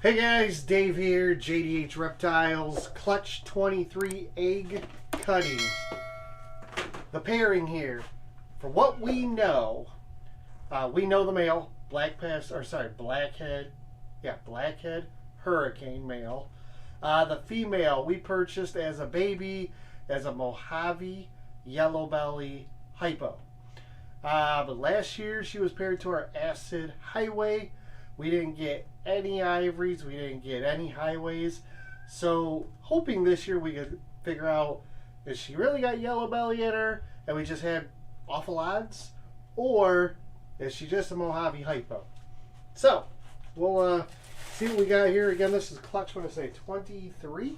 Hey guys, Dave here, JDH Reptiles, Clutch 23 egg cutting. The pairing here, for what we know the male, blackhead hurricane male. The female we purchased as a baby as a Mojave yellow belly hypo. But last year she was paired to our acid highway. We didn't get any ivories, we didn't get any highways. So hoping this year we could figure out if she really got yellow belly in her and we just had awful odds, or is she just a Mojave hypo. So we'll see what we got here. Again, this is Clutch, what did I say, 23?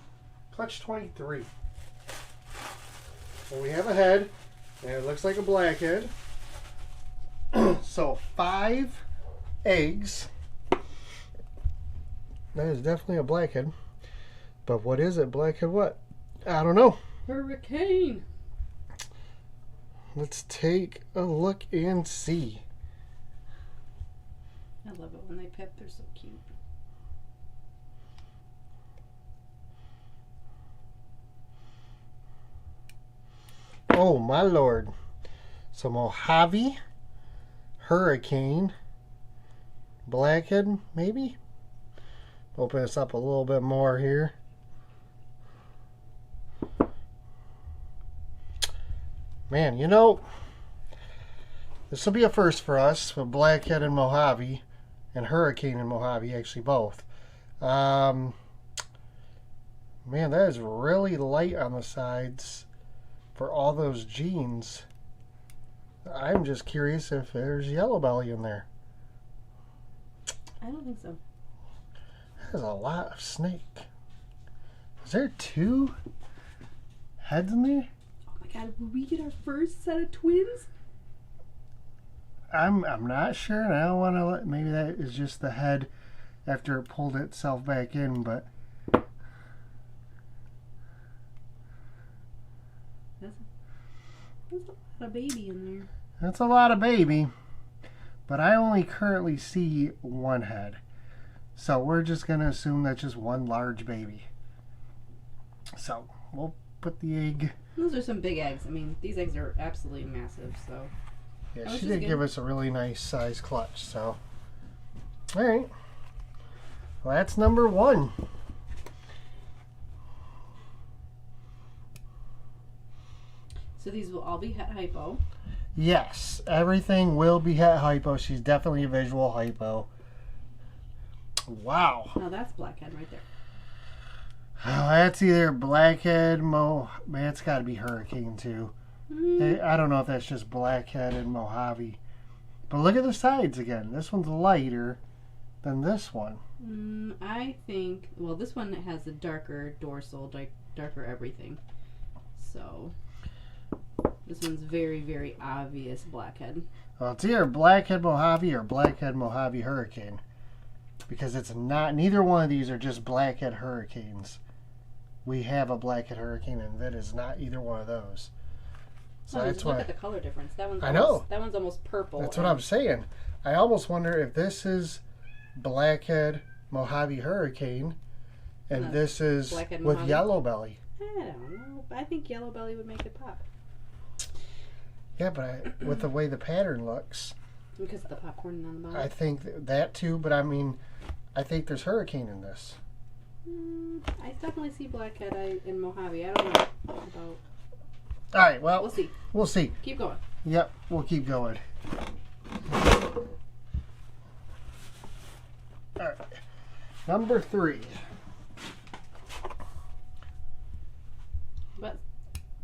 Clutch 23. Well, we have a head, and it looks like a blackhead. So 5 eggs. That is definitely a blackhead. But what is it? Blackhead what? I don't know. Hurricane. Let's take a look and see. I love it when they pip. They're so cute. Oh my lord. So Mojave hurricane blackhead, maybe? Open this up a little bit more here. Man, you know, this will be a first for us with blackhead and Mojave, and hurricane and Mojave, actually both. Man, that is really light on the sides for all those genes. I'm just curious if there's yellow belly in there. I don't think so. There's a lot of snake. Is there 2 heads in there? Oh my god, will we get our first set of twins? I'm not sure, and I don't want to let, maybe that is just the head after it pulled itself back in, but That's a lot of baby in there. that's a lot of baby. But I only currently see 1 head. So we're just going to assume that's just 1 large baby. So we'll put the egg. Those are some big eggs. I mean, these eggs are absolutely massive, so. Yeah, she did give us a really nice size clutch. So, all right. Well, that's number 1. So these will all be het hypo. Yes, everything will be het hypo. She's definitely a visual hypo. Wow. Now that's blackhead right there. Oh, that's either blackhead, man, it's got to be hurricane too. I don't know if that's just blackhead and Mojave. But look at the sides again. This one's lighter than this one. I think, well, this one has a darker dorsal, darker everything. So this one's very, very obvious blackhead. Well, it's either blackhead Mojave or blackhead Mojave hurricane. Because it's not, neither one of these are just blackhead hurricanes. We have a blackhead hurricane, and that is not either one of those. So that's just look at the color difference. That one's that one's almost purple. That's what I'm saying. I almost wonder if this is blackhead Mojave hurricane, and this is with yellow belly. I don't know. I think yellow belly would make it pop. Yeah, but with the way the pattern looks. Because of the popcorn on the bottom. I think that too, but I mean, I think there's hurricane in this. I definitely see blackhead in Mojave. I don't know about. All right, well, we'll see. We'll see. Keep going. Yep, we'll keep going. All right, number 3. But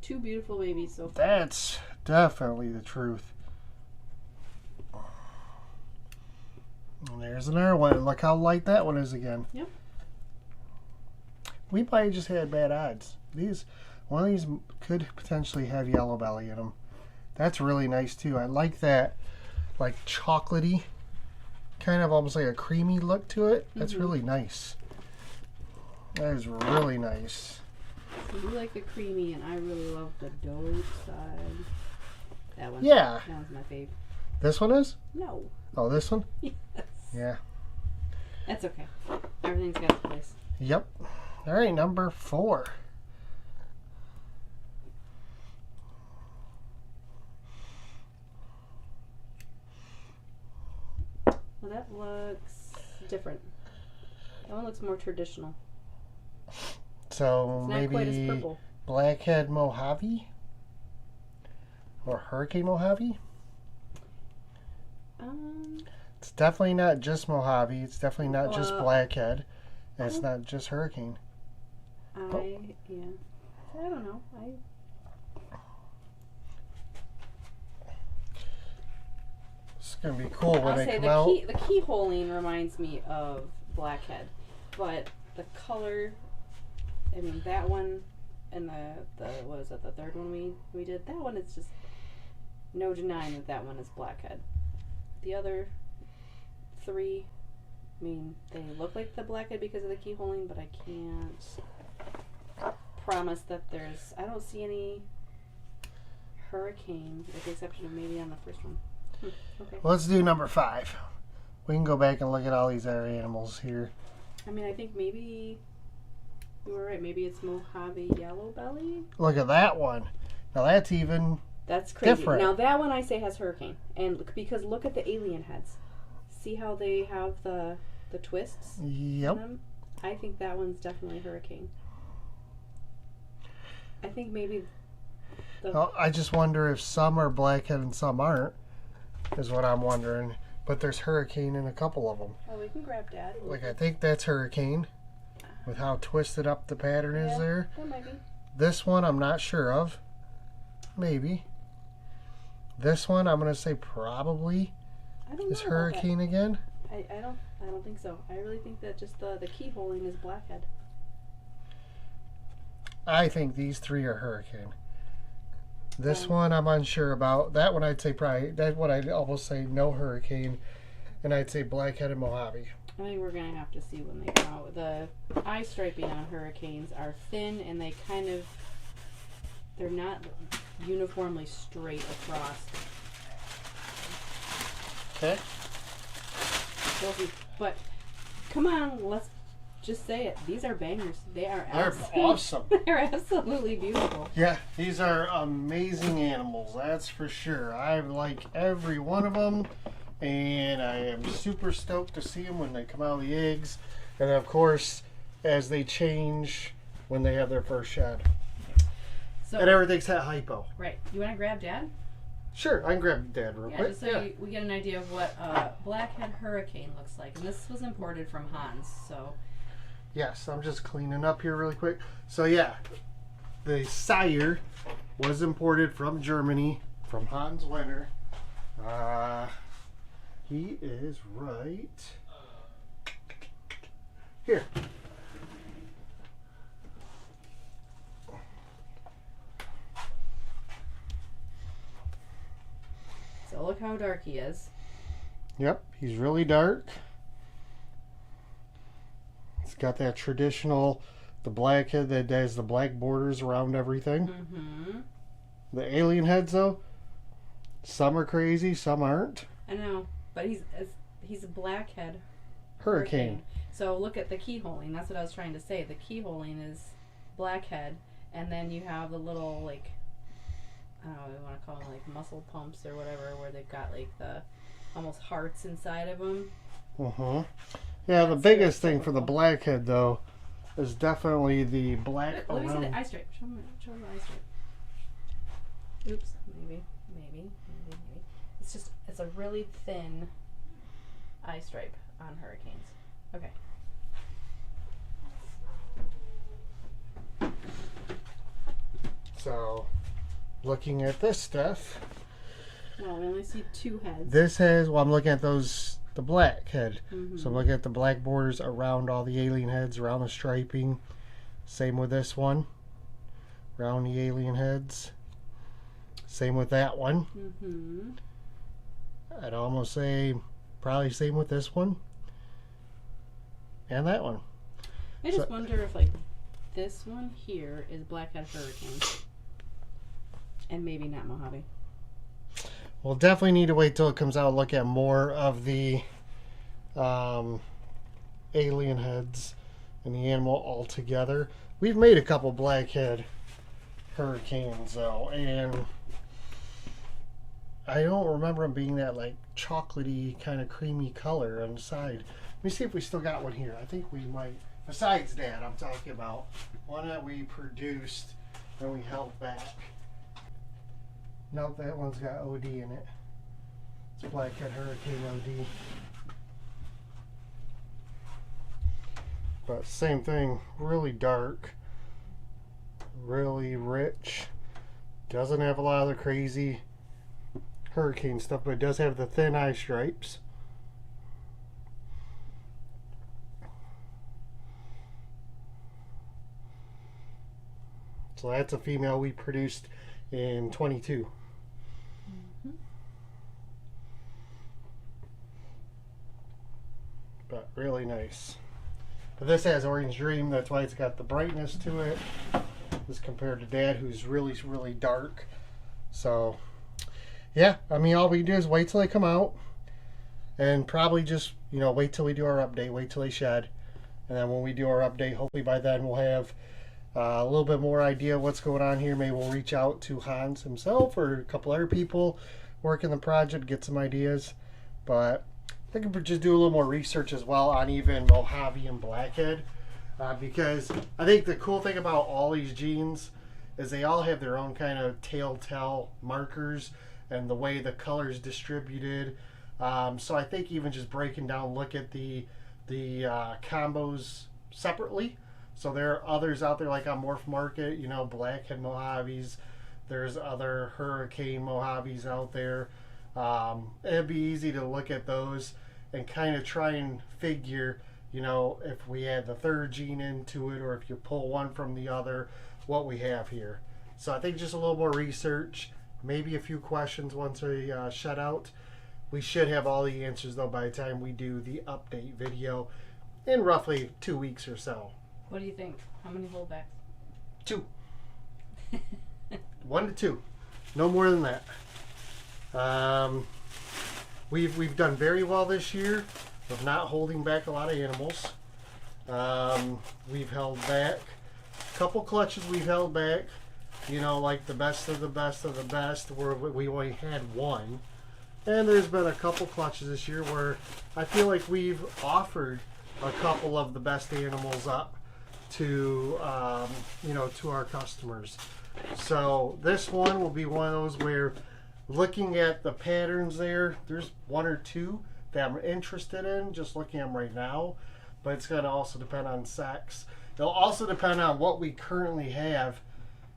2 beautiful babies so far. That's definitely the truth. And there's another one. Look how light that one is again. Yep. We probably just had bad odds. One of these could potentially have yellow belly in them. That's really nice too. I like that, like chocolatey, kind of almost like a creamy look to it. That's really nice. That is really nice. So you like the creamy, and I really love the dope side. That one. Yeah. That one's my fave. This one is? No. Oh, this one? Yes. Yeah. That's okay. Everything's got its place. Yep. All right, number 4. Well, that looks different. That one looks more traditional. So It's not quite as maybe purple. Blackhead Mojave or Hurricane Mojave. It's definitely not just Mojave. It's definitely not just Blackhead. And it's not just Hurricane. Yeah. I don't know. It's gonna be cool when I'll they say come out. the keyholing reminds me of Blackhead, but the color. I mean, that one and the what was it, the third one we did? That one is just no denying that one is Blackhead. The other 3, I mean, they look like the Blackhead because of the keyholing, but I can't promise that there's. I don't see any Hurricane, with the exception of maybe on the first one. Okay. Let's do number 5. We can go back and look at all these other animals here. I mean, I think maybe you were right. Maybe it's Mojave Yellow Belly. Look at that one. Now that's even That's crazy. different. Now that one I say has Hurricane, and because look at the alien heads. See how they have the twists Yep. in them? I think that one's definitely Hurricane. I think maybe Well, I just wonder if some are Blackhead and some aren't, is what I'm wondering. But there's Hurricane in a couple of them. Oh, we can grab Dad. Like, I think that's Hurricane, with how twisted up the pattern is there. That might be. This one I'm not sure of. Maybe. This one I'm going to say probably I don't know is about Hurricane again. that. I don't think so. I really think that just the keyholing is Blackhead. I think these 3 are Hurricane. This one I'm unsure about. That one I'd say probably, that one I'd almost say no Hurricane. And I'd say Blackhead and Mojave. I think we're going to have to see when they come out. The eye striping on Hurricanes are thin and they they're not uniformly straight across. Okay. But come on, let's just say it. These are bangers. They're awesome. They're absolutely beautiful. Yeah, these are amazing animals, that's for sure. I like every one of them, and I am super stoked to see them when they come out of the eggs, and of course, as they change when they have their first shed. So, and everything's at hypo. Right. You want to grab Dad? Sure, I can grab Dad real quick. Just so we get an idea of what Blackhead Hurricane looks like. And this was imported from Hans, so... Yes, I'm just cleaning up here really quick. So yeah, the sire was imported from Germany, from Hans Wenner. He is right here. So look how dark he is. Yep, he's really dark. It's got that traditional, the blackhead that has the black borders around everything. Mm-hmm. The alien heads, though, some are crazy, some aren't. I know, but he's a blackhead Hurricane. So look at the keyholing. That's what I was trying to say. The keyholing is blackhead, and then you have the little, like, I don't know what we want to call them, like muscle pumps or whatever, where they've got like the almost hearts inside of them. Uh-huh. Yeah, the biggest thing for the blackhead, though, is definitely the black Let me see around. the eye stripe. Show me the eye stripe. Oops, maybe. It's a really thin eye stripe on Hurricanes. Okay. So, looking at this stuff, Well, we only see 2 heads. this has, well, I'm looking at those, the black head. Mm-hmm. So I'm looking at the black borders around all the alien heads, around the striping. Same with this one, around the alien heads. Same with that one. Mm-hmm. I'd almost say probably same with this one. And that one. I just wonder if, like, this one here is Blackhead Hurricane. And maybe not Mojave. We'll definitely need to wait till it comes out and look at more of the alien heads and the animal all together. We've made a couple blackhead hurricanes though, and I don't remember them being that like chocolatey kind of creamy color on the side. Let me see if we still got one here. I think we might. Besides that, I'm talking about one that we produced and we held back. Nope, that one's got OD in it. It's a blackhead hurricane OD. But same thing, really dark, really rich. Doesn't have a lot of the crazy hurricane stuff, but it does have the thin eye stripes. So that's a female we produced in 22. Mm-hmm. But really nice. But this has Orange Dream, that's why it's got the brightness to it. As compared to Dad, who's really, really dark. So, yeah, I mean, all we do is wait till they come out. And probably just, wait till we do our update, wait till they shed. And then when we do our update, hopefully by then we'll have a little bit more idea of what's going on here. Maybe we'll reach out to Hans himself or a couple other people working the project, get some ideas. But I think we'll just do a little more research as well on even Mojave and Blackhead. Because I think the cool thing about all these genes is they all have their own kind of telltale markers and the way the color is distributed. So I think even just breaking down, look at the combos separately. So there are others out there like on Morph Market, Blackhead Mojaves. There's other Hurricane Mojaves out there. It'd be easy to look at those and kind of try and figure, if we add the third gene into it or if you pull one from the other, what we have here. So I think just a little more research, maybe a few questions once we shut out. We should have all the answers though by the time we do the update video in roughly 2 weeks or so. What do you think? How many holdbacks? 2. 1 to 2. No more than that. We've done very well this year of not holding back a lot of animals. We've held back. A couple clutches we've held back. Like the best of the best of the best, where we only had one. And there's been a couple clutches this year where I feel like we've offered a couple of the best animals up to to our customers. So this one will be one of those where, looking at the patterns there's 1 or 2 that I'm interested in, just looking at them right now, but it's going to also depend on sex. It'll also depend on what we currently have,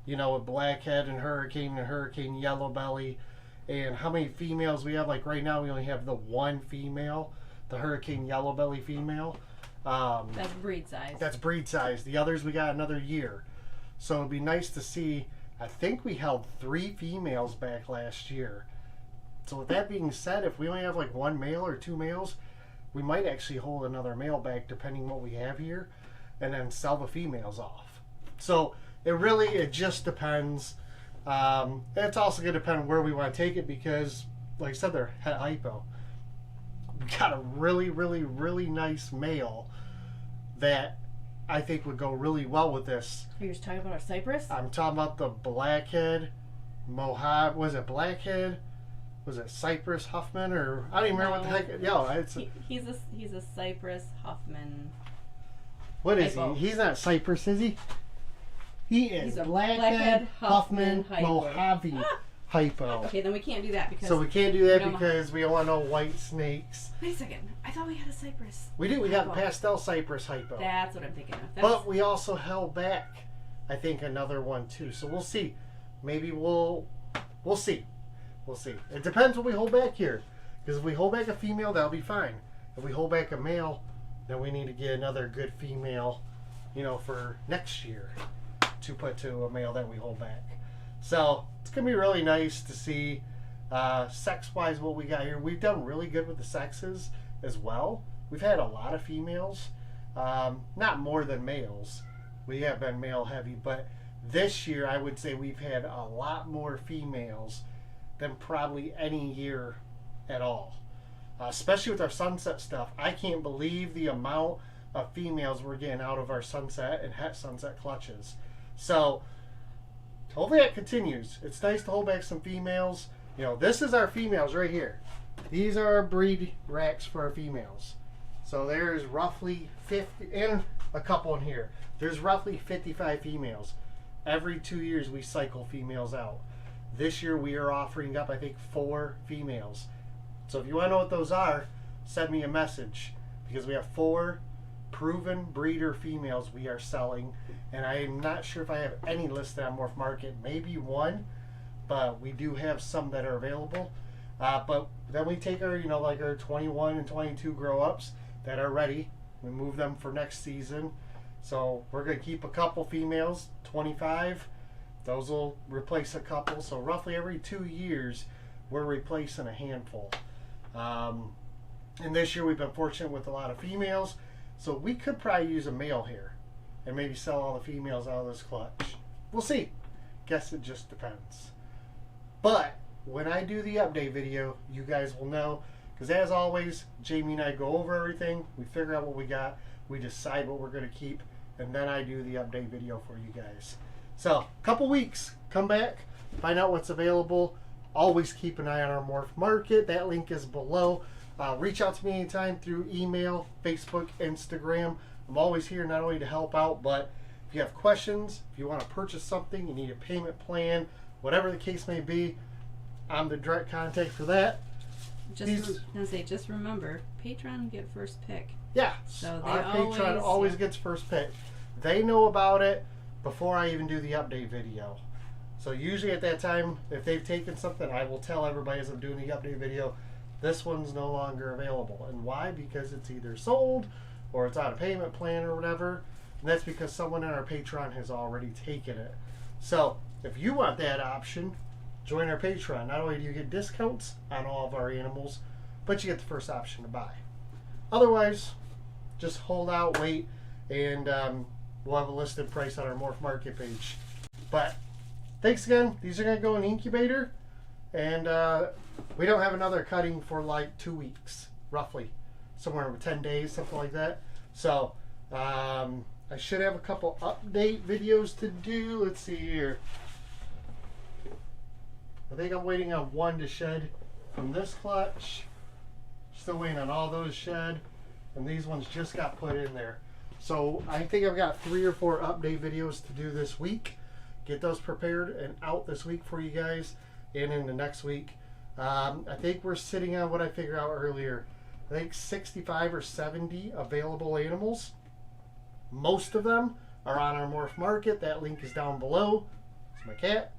with Blackhead and Hurricane Yellow Belly, and how many females we have. Like right now we only have the one female, the Hurricane Yellow Belly female. That's breed size. That's breed size. The others we got another year. So it'd be nice to see. I think we held 3 females back last year. So with that being said, if we only have like 1 male or 2 males, we might actually hold another male back depending what we have here, and then sell the females off. So it just depends. And it's also going to depend where we want to take it because, like I said, they're hypo. We got a really, really, really nice male that I think would go really well with this. You're just talking about our cypress? I'm talking about the Blackhead Mojave. Was it Blackhead? Was it Cypress Huffman? Or I don't even remember what the heck. He's a Cypress Huffman. What is hypo. he? He's not Cypress, is he? He's a Blackhead Huffman Mojave hypo. Okay, then we can't do that because. So we can't do that because we don't want no white snakes. Wait a second. I thought we had a cypress. We do. We got pastel cypress hypo. That's what I'm thinking of. But we also held back, I think, another one too. So we'll see. Maybe we'll see. We'll see. It depends what we hold back here. Because if we hold back a female, that'll be fine. If we hold back a male, then we need to get another good female, for next year to put to a male that we hold back. So it's going to be really nice to see sex-wise what we got here. We've done really good with the sexes as well. We've had a lot of females, not more than males. We have been male heavy, but this year I would say we've had a lot more females than probably any year at all. Especially with our sunset stuff. I can't believe the amount of females we're getting out of our sunset and het sunset clutches. So hopefully that continues. It's nice to hold back some females. You know, this is our females right here. These are our breed racks for our females. So there's roughly 50, and a couple in here. There's roughly 55 females. Every 2 years we cycle females out. This year we are offering up, I think, 4 females. So if you want to know what those are, send me a message, because we have 4 proven breeder females we are selling, and I'm not sure if I have any listed on Morph Market. Maybe 1, but we do have some that are available. But then we take our, you know, like our 21 and 22 grow ups that are ready. We move them for next season. So we're going to keep a couple females, 25. Those will replace a couple. So roughly every 2 years, we're replacing a handful. And this year we've been fortunate with a lot of females. So we could probably use a male here and maybe sell all the females out of this clutch. We'll see. Guess it just depends. But when I do the update video, you guys will know. Because as always, Jamie and I go over everything. We figure out what we got. We decide what we're going to keep. And then I do the update video for you guys. So, a couple weeks. Come back. Find out what's available. Always keep an eye on our Morph Market. That link is below. Reach out to me anytime through email, Facebook, Instagram. I'm always here not only to help out, but if you have questions, if you want to purchase something, you need a payment plan, whatever the case may be, I'm the direct contact for that. Just remember, Patreon get first pick. Yeah, so our Patreon always gets first pick. They know about it before I even do the update video. So usually at that time, if they've taken something, I will tell everybody as I'm doing the update video, this one's no longer available. And why? Because it's either sold or it's on a payment plan or whatever. And that's because someone on our Patreon has already taken it. So if you want that option, join our Patreon. Not only do you get discounts on all of our animals, but you get the first option to buy. Otherwise, just hold out, wait, and we'll have a listed price on our Morph Market page. But thanks again. These are going to go in the incubator, and we don't have another cutting for like 2 weeks, roughly. Somewhere over 10 days, something like that. So I should have a couple update videos to do. Let's see here. I think I'm waiting on one to shed from this clutch. Still waiting on all those shed. And these ones just got put in there. So I think I've got 3 or 4 update videos to do this week. Get those prepared and out this week for you guys and in the next week. I think we're sitting on what I figured out earlier. I think 65 or 70 available animals. Most of them are on our Morph Market. That link is down below. It's my cat.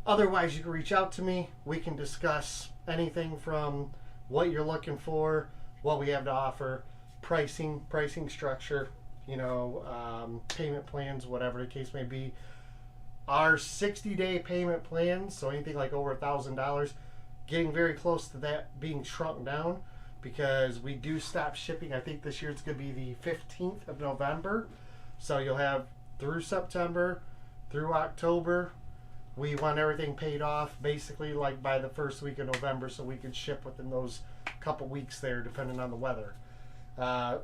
Otherwise, you can reach out to me. We can discuss anything from what you're looking for, what we have to offer, pricing structure, you know, payment plans, whatever the case may be. Our 60-day payment plans, so anything like over $1,000, getting very close to that being shrunk down because we do stop shipping. I think this year it's going to be the 15th of November. So you'll have through September, through October. We want everything paid off basically like by the first week of November so we can ship within those couple weeks there depending on the weather.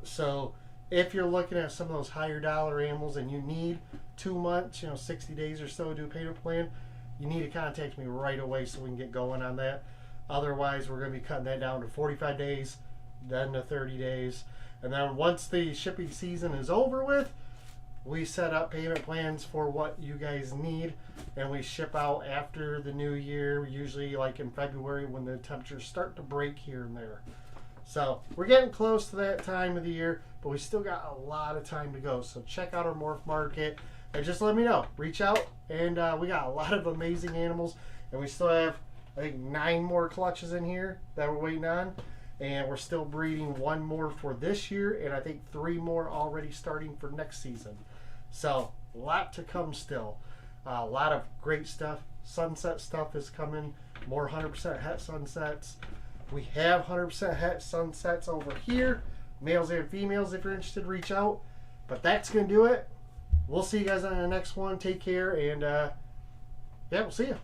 So if you're looking at some of those higher dollar animals and you need 2 months, 60 days or so to do a payment plan, you need to contact me right away so we can get going on that. Otherwise, we're going to be cutting that down to 45 days, then to 30 days. And then once the shipping season is over with, we set up payment plans for what you guys need, and we ship out after the new year, usually like in February when the temperatures start to break here and there. So we're getting close to that time of the year, but we still got a lot of time to go. So check out our Morph Market and just let me know. Reach out, and we got a lot of amazing animals, and we still have, I think, 9 more clutches in here that we're waiting on. And we're still breeding 1 more for this year, and I think 3 more already starting for next season. So a lot to come still. A lot of great stuff. Sunset stuff is coming. More 100% het sunsets. We have 100% het sunsets over here. Males and females, if you're interested, reach out. But that's going to do it. We'll see you guys on the next one. Take care, and yeah, we'll see you.